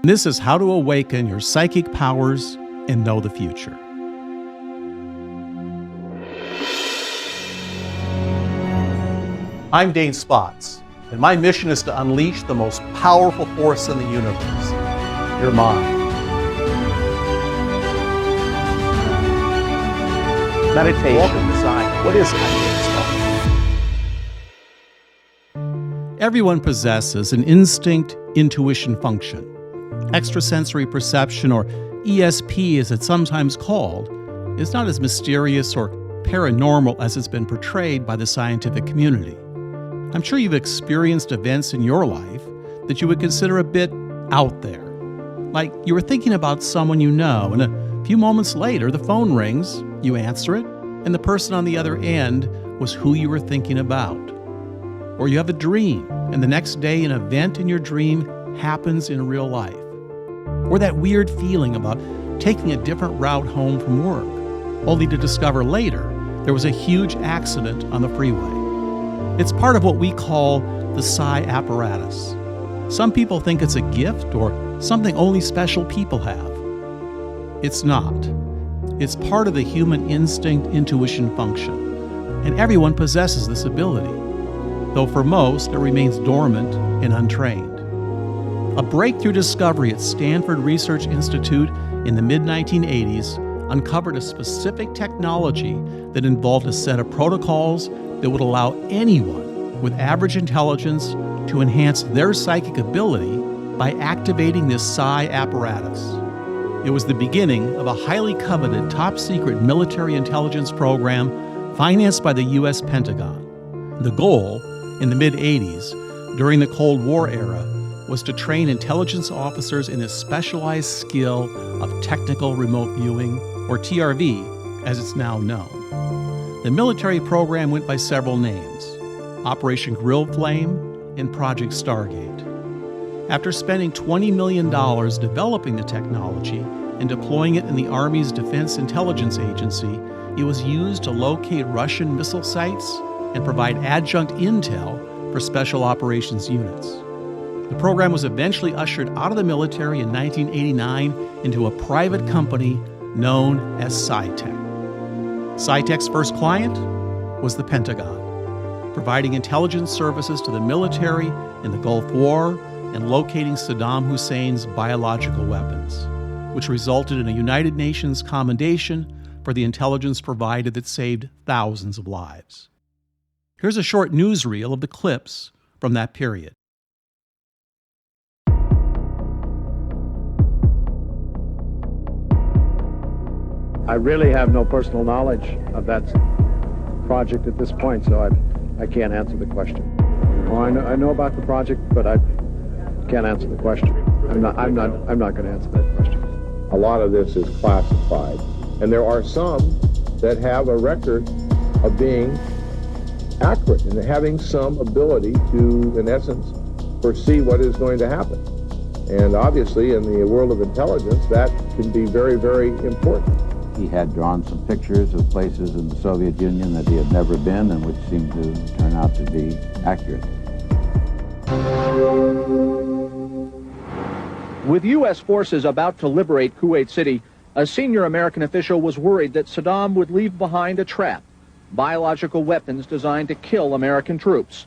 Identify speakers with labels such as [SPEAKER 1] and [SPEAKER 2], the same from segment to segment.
[SPEAKER 1] This is how to awaken your psychic powers and know the future. I'm Dane Spots, and my mission is to unleash the most powerful force in the universe, your mind. Meditation, design. What is it? Everyone possesses an instinct-intuition function. Extrasensory perception, or ESP as it's sometimes called, is not as mysterious or paranormal as it's been portrayed by the scientific community. I'm sure you've experienced events in your life that you would consider a bit out there. Like you were thinking about someone you know, and a few moments later the phone rings, you answer it, and the person on the other end was who you were thinking about. Or you have a dream, and the next day an event in your dream happens in real life. Or that weird feeling about taking a different route home from work, only to discover later there was a huge accident on the freeway. It's part of what we call the psi apparatus. Some people think it's a gift or something only special people have. It's not. It's part of the human instinct-intuition function, and everyone possesses this ability, though for most it remains dormant and untrained. A breakthrough discovery at Stanford Research Institute in the mid-1980s uncovered a specific technology that involved a set of protocols that would allow anyone with average intelligence to enhance their psychic ability by activating this psi apparatus. It was the beginning of a highly coveted top-secret military intelligence program financed by the U.S. Pentagon. The goal, in the mid-80s, during the Cold War era, was to train intelligence officers in a specialized skill of technical remote viewing, or TRV, as it's now known. The military program went by several names: Operation Grill Flame and Project Stargate. After spending $20 million developing the technology and deploying it in the Army's Defense Intelligence Agency, it was used to locate Russian missile sites and provide adjunct intel for special operations units. The program was eventually ushered out of the military in 1989 into a private company known as SciTech. SciTech's first client was the Pentagon, providing intelligence services to the military in the Gulf War and locating Saddam Hussein's biological weapons, which resulted in a United Nations commendation for the intelligence provided that saved thousands of lives. Here's a short newsreel of the clips from that period.
[SPEAKER 2] I really have no personal knowledge of that project at this point, so I can't answer the question. Oh, I know about the project, but I can't answer the question. I'm not going to answer that question.
[SPEAKER 3] A lot of this is classified, and there are some that have a record of being accurate and having some ability to, in essence, foresee what is going to happen. And obviously, in the world of intelligence, that can be very, very important.
[SPEAKER 4] He had drawn some pictures of places in the Soviet Union that he had never been and which seemed to turn out to be accurate.
[SPEAKER 5] With U.S. forces about to liberate Kuwait City, a senior American official was worried that Saddam would leave behind a trap, biological weapons designed to kill American troops.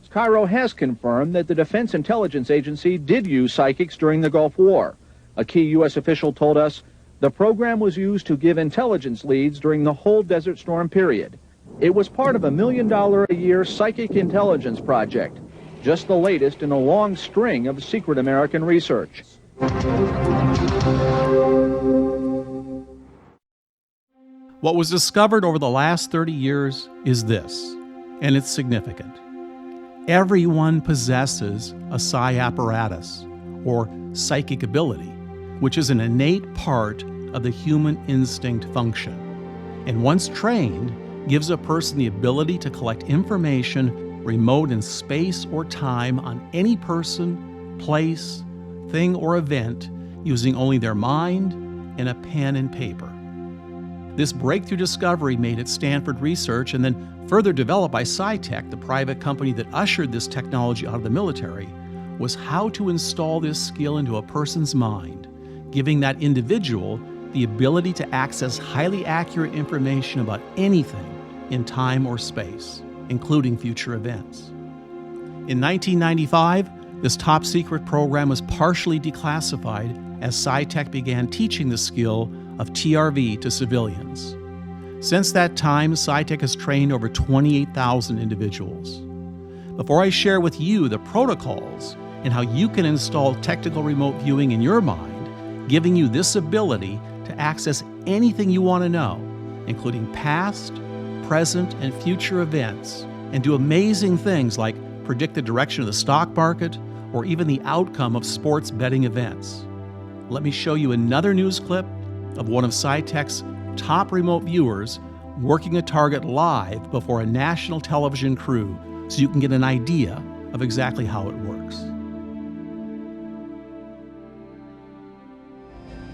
[SPEAKER 5] Cairo has confirmed that the Defense Intelligence Agency did use psychics during the Gulf War. A key U.S. official told us the program was used to give intelligence leads during the whole Desert Storm period. It was part of a $1 million a year psychic intelligence project, just the latest in a long string of secret American research.
[SPEAKER 1] What was discovered over the last 30 years is this, and it's significant. Everyone possesses a psi apparatus, or psychic ability, which is an innate part of the human instinct function, and once trained, gives a person the ability to collect information remote in space or time on any person, place, thing, or event using only their mind and a pen and paper. This breakthrough discovery made at Stanford Research and then further developed by SciTech, the private company that ushered this technology out of the military, was how to install this skill into a person's mind, giving that individual the ability to access highly accurate information about anything in time or space, including future events. In 1995, this top-secret program was partially declassified as SciTech began teaching the skill of TRV to civilians. Since that time, SciTech has trained over 28,000 individuals. Before I share with you the protocols and how you can install technical remote viewing in your mind, giving you this ability to access anything you want to know, including past, present, and future events, and do amazing things like predict the direction of the stock market or even the outcome of sports betting events. Let me show you another news clip of one of SciTech's top remote viewers working a target live before a national television crew so you can get an idea of exactly how it works.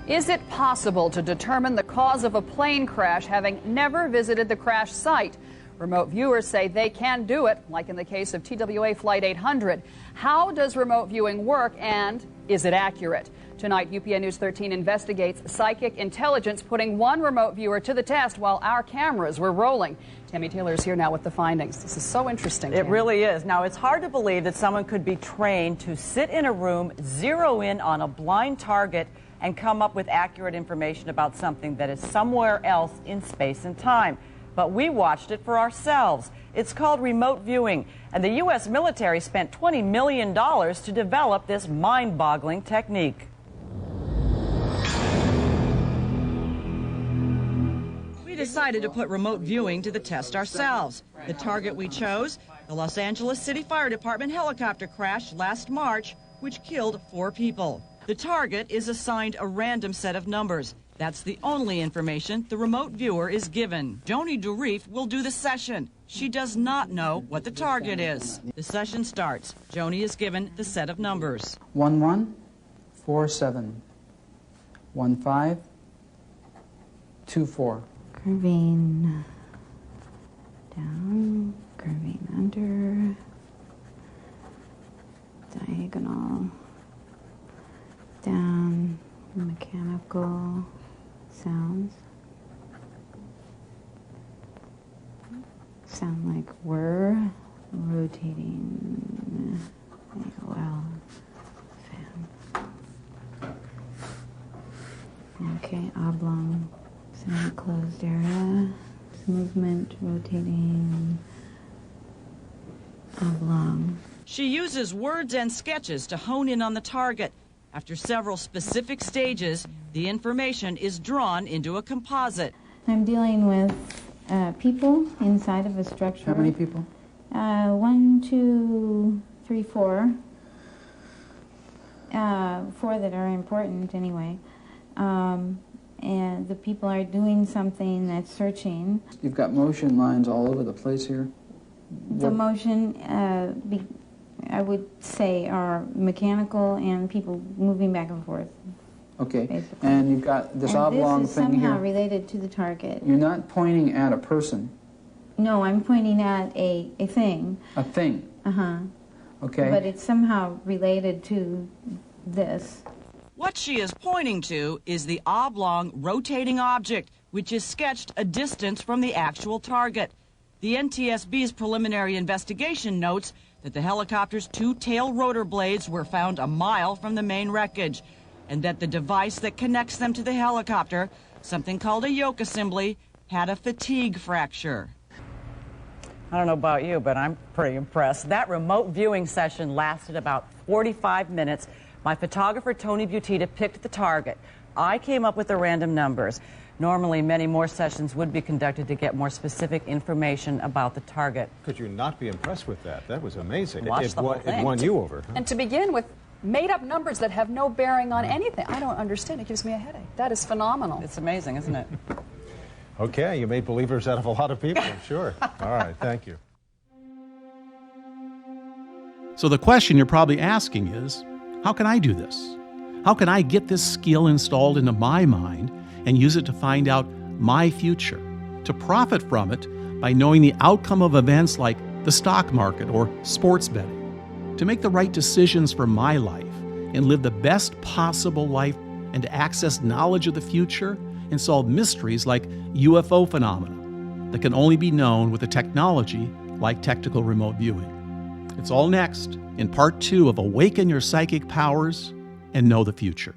[SPEAKER 6] Is it possible to determine the cause of a plane crash having never visited the crash site? Remote viewers say they can do it, like in the case of TWA Flight 800. How does remote viewing work, and is it accurate? Tonight, UPN News 13 investigates psychic intelligence putting one remote viewer to the test while our cameras were rolling. Tammy Taylor is here now with the findings. This is so interesting.
[SPEAKER 7] It really is. Now, it's hard to believe that someone could be trained to sit in a room, zero in on a blind target, and come up with accurate information about something that is somewhere else in space and time. But we watched it for ourselves. It's called remote viewing, and the U.S. military spent $20 million to develop this mind-boggling technique. We decided to put remote viewing to the test ourselves. The target we chose, the Los Angeles City Fire Department helicopter crash last March, which killed 4 people. The target is assigned a random set of numbers. That's the only information the remote viewer is given. Joni Durif will do the session. She does not know what the target is. The session starts. Joni is given the set of numbers.
[SPEAKER 8] 1147 1524.
[SPEAKER 9] Curving down, curving under, diagonal, down, mechanical sounds. Sound like we're rotating AOL fan. Okay, oblong, semi-closed area. Movement, rotating, oblong.
[SPEAKER 7] She uses words and sketches to hone in on the target. After several specific stages, the information is drawn into a composite.
[SPEAKER 9] I'm dealing with people inside of a structure.
[SPEAKER 8] How many people?
[SPEAKER 9] 1, 2, 3, 4. 4 that are important anyway. And the people are doing something that's searching.
[SPEAKER 8] You've got motion lines all over the place here.
[SPEAKER 9] The motion, I would say, are mechanical and people moving back and forth.
[SPEAKER 8] Okay,
[SPEAKER 9] Basically.
[SPEAKER 8] and you've got this oblong
[SPEAKER 9] this is
[SPEAKER 8] thing
[SPEAKER 9] somehow
[SPEAKER 8] here.
[SPEAKER 9] related to the target.
[SPEAKER 8] You're not pointing at a person.
[SPEAKER 9] No, I'm pointing at a thing.
[SPEAKER 8] A thing.
[SPEAKER 9] Uh-huh.
[SPEAKER 8] Okay.
[SPEAKER 9] But it's somehow related to this.
[SPEAKER 7] What she is pointing to is the oblong rotating object, which is sketched a distance from the actual target. The NTSB's preliminary investigation notes that the helicopter's 2 tail rotor blades were found a mile from the main wreckage, and that the device that connects them to the helicopter, something called a yoke assembly, had a fatigue fracture.
[SPEAKER 10] I don't know about you, but I'm pretty impressed. That remote viewing session lasted about 45 minutes. My photographer, Tony Butita, picked the target. I came up with the random numbers. Normally, many more sessions would be conducted to get more specific information about the target.
[SPEAKER 11] Could you not be impressed with that? That was amazing.
[SPEAKER 10] Watch the whole thing.
[SPEAKER 11] It won you over. Huh?
[SPEAKER 6] And to begin with, made-up numbers that have no bearing on anything. I don't understand. It gives me a headache. That is phenomenal.
[SPEAKER 10] It's amazing, isn't it?
[SPEAKER 11] Okay, you made believers out of a lot of people, sure. All right, thank you.
[SPEAKER 1] So the question you're probably asking is, how can I do this? How can I get this skill installed into my mind and use it to find out my future, to profit from it by knowing the outcome of events like the stock market or sports betting, to make the right decisions for my life and live the best possible life, and to access knowledge of the future and solve mysteries like UFO phenomena that can only be known with a technology like technical remote viewing. It's all next in part 2 of Awaken Your Psychic Powers and Know the Future.